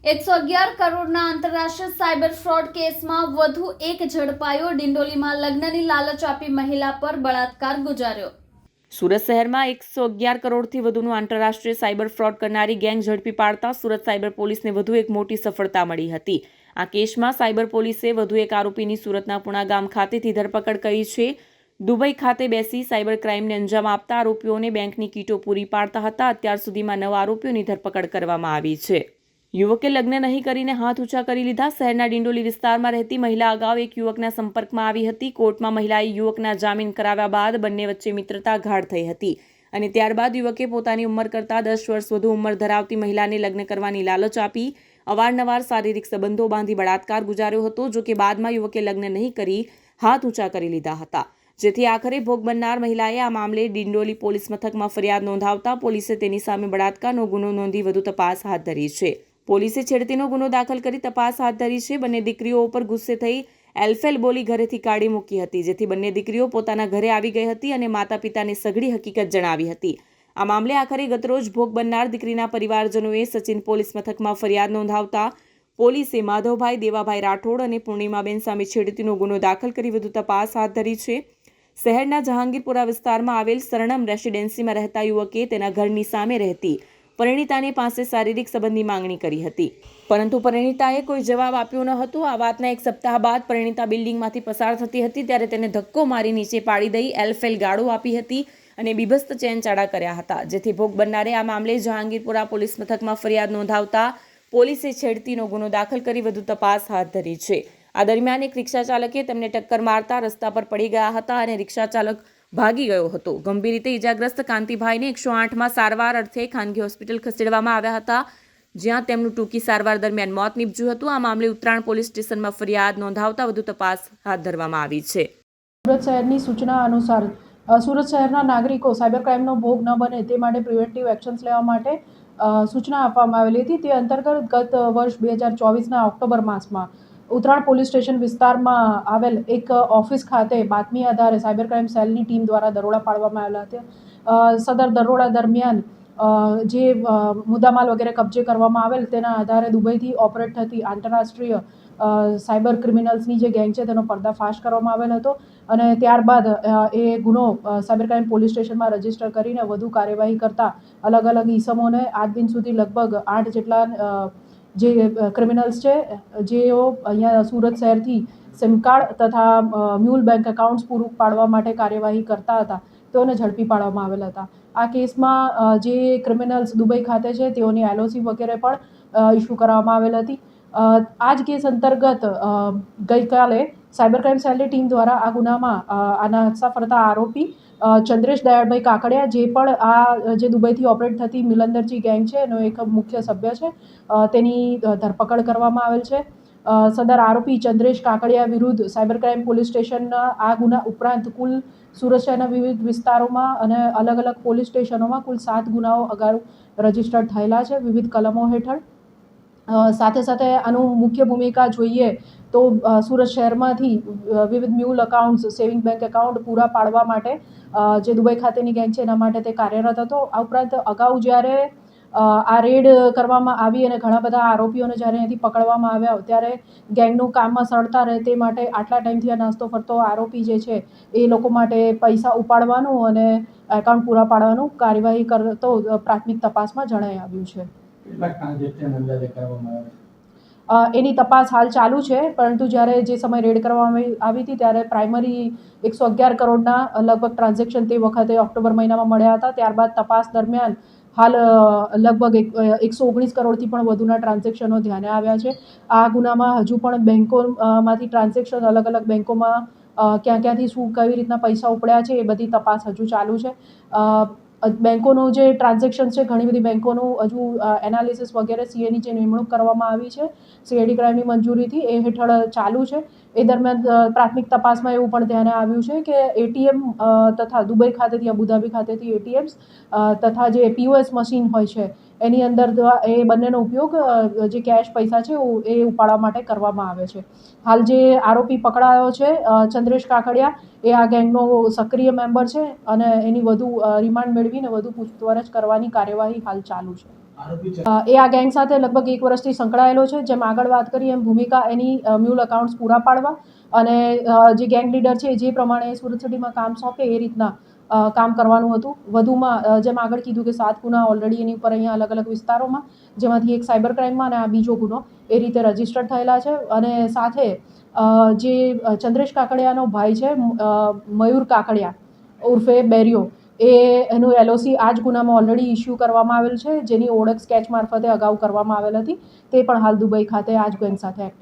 111 કરોડના આંતરરાષ્ટ્રીય cyber fraud કેસમાં વધુ એક ઝડપાયો। ડિંડોલીમાં લગ્નની લાલચ આપી મહિલા પર બળાત્કાર ગુજાર્યો। સુરત શહેરમાં 111 કરોડથી વધુનું આંતરરાષ્ટ્રીય સાયબર ફ્રોડ કરનારી ગેંગ ઝડપી પાડતા સુરત સાયબર પોલીસને વધુ એક મોટી સફળતા મળી હતી। આ કેસમાં સાયબર પોલીસે વધુ એક આરોપીની સુરતના પુણા ગામ ખાતેથી ધરપકડ કરી છે। દુબઈ ખાતે બેસી સાયબર ક્રાઇમને અંજામ આપતા આરોપીઓને બેંકની કીટો પૂરી પાડતા હતા। અત્યાર સુધીમાં 9 આરોપીઓની ધરપકડ કરવામાં આવી છે। યુવકે લગ્ન નહીં કરીને હાથ ઊંચા કરી લીધા। શહેરના ડિંડોલી વિસ્તારમાં રહેતી મહિલા અગાઉ એક યુવકના સંપર્કમાં આવી હતી। કોર્ટમાં મહિલાએ યુવકના જામીન કરાવ્યા બાદ બંને વચ્ચે મિત્રતા ગાઢ થઈ હતી અને ત્યારબાદ યુવકે પોતાની ઉંમર કરતાં 10 વર્ષ વધુ ઉંમર ધરાવતી મહિલાને લગ્ન કરવાની લાલચ આપી અવારનવાર શારીરિક સંબંધો બાંધી બળાત્કાર ગુજાર્યો હતો। જો કે બાદમાં યુવકે લગ્ન નહીં કરી હાથ ઊંચા કરી લીધા હતા, જેથી આખરે ભોગ બનનાર મહિલાએ આ મામલે ડિંડોલી પોલીસ મથકમાં ફરિયાદ નોંધાવતા પોલીસે તેની સામે બળાત્કારનો ગુનો નોંધી વધુ તપાસ હાથ ધરી છે। પોલીસે છેડતીનો ગુનો દાખલ કરી તપાસ હાથ ધરી છે। બંને દીકરીઓ ઉપર ગુસ્સે થઈ એલફેલ બોલી ઘરેથી કાઢી મૂકી હતી, જેથી બંને દીકરીઓ પોતાના ઘરે આવી ગઈ હતી અને માતા પિતાને સઘળી હકીકત જણાવી હતી। આ મામલે આખરે ગતરોજ ભોગ બનનાર દીકરીના પરિવારજનોએ સચિન પોલીસ મથકમાં ફરિયાદ નોંધાવતા પોલીસે માધવભાઈ દેવાભાઈ રાઠોડ અને પૂર્ણિમાબેન સામે છેડતીનો ગુનો દાખલ કરી વધુ તપાસ હાથ ધરી છે। શહેરના જહાંગીરપુરા વિસ્તારમાં આવેલ સરણમ રેસિડેન્સીમાં રહેતા યુવકે તેના ઘરની સામે રહેતી પરિણીતાની પાસે શારીરિક સંબંધની માંગણી કરી હતી, પરંતુ પરિણીતાએ કોઈ જવાબ આપ્યો ન હતો। આ વાતના એક સપ્તાહ બાદ પરિણીતા બિલ્ડિંગમાંથી પસાર થતી હતી ત્યારે તેને ધક્કો મારી નીચે પાડી દઈ એલફેલ ગાળો આપી હતી અને બીભત્સ ચેનચાળા કર્યા હતા, જેથી ભોગ બનનારે આ મામલે જહાંગીરપુરા પોલીસ મથકમાં ફરિયાદ નોંધાવતા પોલીસે છેડતીનો ગુનો દાખલ કરી વધુ તપાસ હાથ ધરી છે। આ દરમિયાન એક રિક્ષા ચાલકે તેમને ટક્કર મારતા રસ્તા પર પડી ગયા હતા અને રિક્ષા ચાલક ભાગી ગયો હતો। ગંભીર રીતે ઇજાગ્રસ્ત કાંતિભાઈને 108માં સારવાર અર્થે ખાનગી હોસ્પિટલ ખસેડવામાં આવ્યા હતા, જ્યાં તેમનું ટૂંકી સારવાર દરમિયાન મોત નીપજ્યું હતું। આ મામલે ઉત્તરાણ પોલીસ સ્ટેશનમાં ફરિયાદ નોંધાવતા વધુ તપાસ હાથ ધરવામાં આવી છે। સુરત શહેરની સૂચના અનુસાર સુરત શહેરના નાગરિકો સાયબર ક્રાઇમનો ભોગ ન બને તે માટે પ્રિવેન્ટિવ એક્શન્સ લેવા માટે સૂચના આપવામાં આવેલી હતી। તે અંતર્ગત ગત વર્ષ 2024ના ઓક્ટોબર માસમાં ઉત્તરાણ પોલીસ સ્ટેશન વિસ્તારમાં આવેલ એક ઓફિસ ખાતે બાતમી આધારે સાયબર ક્રાઇમ સેલની ટીમ દ્વારા દરોડા પાડવામાં આવેલા હતા। સદર દરોડા દરમિયાન જે મુદ્દામાલ વગેરે કબજે કરવામાં આવેલ તેના આધારે દુબઈથી ઓપરેટ થતી આંતરરાષ્ટ્રીય સાયબર ક્રિમિનલ્સની જે ગેંગ છે તેનો પર્દાફાશ કરવામાં આવેલ હતો અને ત્યારબાદ એ ગુનો સાયબર ક્રાઇમ પોલીસ સ્ટેશનમાં રજીસ્ટર કરીને વધુ કાર્યવાહી કરતા અલગ અલગ ઈસમોને આજ દિન સુધી લગભગ 8 જેટલા જે ક્રિમિનલ્સ છે જેઓ અહીંયા સુરત શહેરથી સિમ કાર્ડ તથા મ્યુલ બેંક એકાઉન્ટ્સ પૂરું પાડવા માટે કાર્યવાહી કરતા હતા તેઓને ઝડપી પાડવામાં આવેલા હતા। આ કેસમાં જે ક્રિમિનલ્સ દુબઈ ખાતે છે તેઓની LOC વગેરે પણ ઇસ્યુ કરવામાં આવેલ હતી। આ જ કેસ અંતર્ગત ગઈકાલે સાયબર ક્રાઇમ સેલની ટીમ દ્વારા આ ગુનામાં આના હસ્તા ફરતા આરોપી ચંદ્રેશ દયાળભાઈ કાકડિયા, જે પણ આ જે દુબઈથી ઓપરેટ થતી મિલંદરજી ગેંગ છે એનો એક મુખ્ય સભ્ય છે, તેની ધરપકડ કરવામાં આવેલ છે। સદર આરોપી ચંદ્રેશ કાકડિયા વિરુદ્ધ સાયબર ક્રાઇમ પોલીસ સ્ટેશનના આ ગુના ઉપરાંત કુલ સુરત શહેરના વિવિધ વિસ્તારોમાં અને અલગ અલગ પોલીસ સ્ટેશનોમાં કુલ 7 ગુનાઓ અગાઉ રજીસ્ટર્ડ થયેલા છે વિવિધ કલમો હેઠળ। સાથે સાથે આનું મુખ્ય ભૂમિકા જોઈએ તો સુરત શહેરમાંથી વિવિધ mule accounts, saving bank account પૂરા પાડવા માટે જે દુબઈ ખાતેની ગેંગ છે એના માટે તે કાર્યરત હતો। આ ઉપરાંત અગાઉ જ્યારે આ રેડ કરવામાં આવી અને ઘણા બધા આરોપીઓને જ્યારે અહીંથી પકડવામાં આવ્યા ત્યારે ગેંગનું કામમાં સરળતા રહે તે માટે આટલા ટાઈમથી આ નાસ્તો ફરતો આરોપી જે છે એ લોકો માટે પૈસા ઉપાડવાનું અને એકાઉન્ટ પૂરા પાડવાનું કાર્યવાહી કરતો પ્રાથમિક તપાસમાં જણાઈ આવ્યું છે। એની તપાસ હાલ ચાલુ છે, પરંતુ જ્યારે જે સમય રેડ કરવામાં આવી હતી ત્યારે પ્રાઇમરી 111 કરોડના લગભગ ટ્રાન્ઝેક્શન તે વખતે ઓક્ટોબર મહિનામાં મળ્યા હતા। ત્યારબાદ તપાસ દરમિયાન હાલ લગભગ 119 કરોડથી પણ વધુના ટ્રાન્ઝેક્શનો ધ્યાને આવ્યા છે। આ ગુનામાં હજુ પણ બેંકોમાંથી ટ્રાન્ઝેક્શન અલગ અલગ બેંકોમાં ક્યાંથી શું કઈ રીતના પૈસા ઉપડ્યા છે એ બધી તપાસ હજુ ચાલુ છે। બેંકોનું જે ટ્રાન્ઝેક્શન છે ઘણી બધી બેંકોનું હજુ એનાલિસિસ વગેરે CAની જે નિમણૂક કરવામાં આવી છે CID ક્રાઇમની મંજૂરીથી એ હેઠળ ચાલુ છે। એ દરમિયાન પ્રાથમિક તપાસમાં એવું પણ ધ્યાને આવ્યું છે કે ATM તથા દુબઈ ખાતેથી અબુધાબી ખાતેથી ATMs તથા જે POS મશીન હોય છે એની અંદર એ બંનેનો ઉપયોગ જે કેશ પૈસા છે એ ઉપાડવા માટે કરવામાં આવે છે। હાલ જે આરોપી પકડાયો છે ચંદ્રેશ કાકડિયા એ આ ગેંગનો સક્રિય મેમ્બર છે અને એની વધુ રિમાન્ડ મેળવીને વધુ પૂછપરછ કરવાની કાર્યવાહી હાલ ચાલુ છે। એ આ ગેંગ સાથે લગભગ 1 વર્ષથી સંકળાયેલો છે. જેમ આગળ વાત કરી એમ ભૂમિકા એની મ્યુલ અકાઉન્ટ્સ પૂરા પાડવા અને જે ગેંગ લીડર છે જે પ્રમાણે સુરત સિટીમાં કામ સોંપે એ રીતના કામ કરવાનું હતું. વધુમાં જેમ આગળ કીધું કે 7 ગુના ઓલરેડી એની ઉપર અહીંયા અલગ અલગ વિસ્તારોમાં, જેમાંથી એક સાયબર ક્રાઇમમાં અને આ બીજો ગુનો એ રીતે રજીસ્ટર્ડ થયેલા છે. અને સાથે જે ચંદ્રેશ કાકડિયાનો ભાઈ છે મયુર કાકડિયા ઉર્ફે બેરિયો, એનું LOC આ જ ગુનામાં ઓલરેડી ઇસ્યુ કરવામાં આવેલ છે, જેની ઓળખ સ્કેચ મારફતે અગાઉ કરવામાં આવેલ હતી. તે પણ હાલ દુબઈ ખાતે આ જ ગેંગ સાથે એક્ટિવ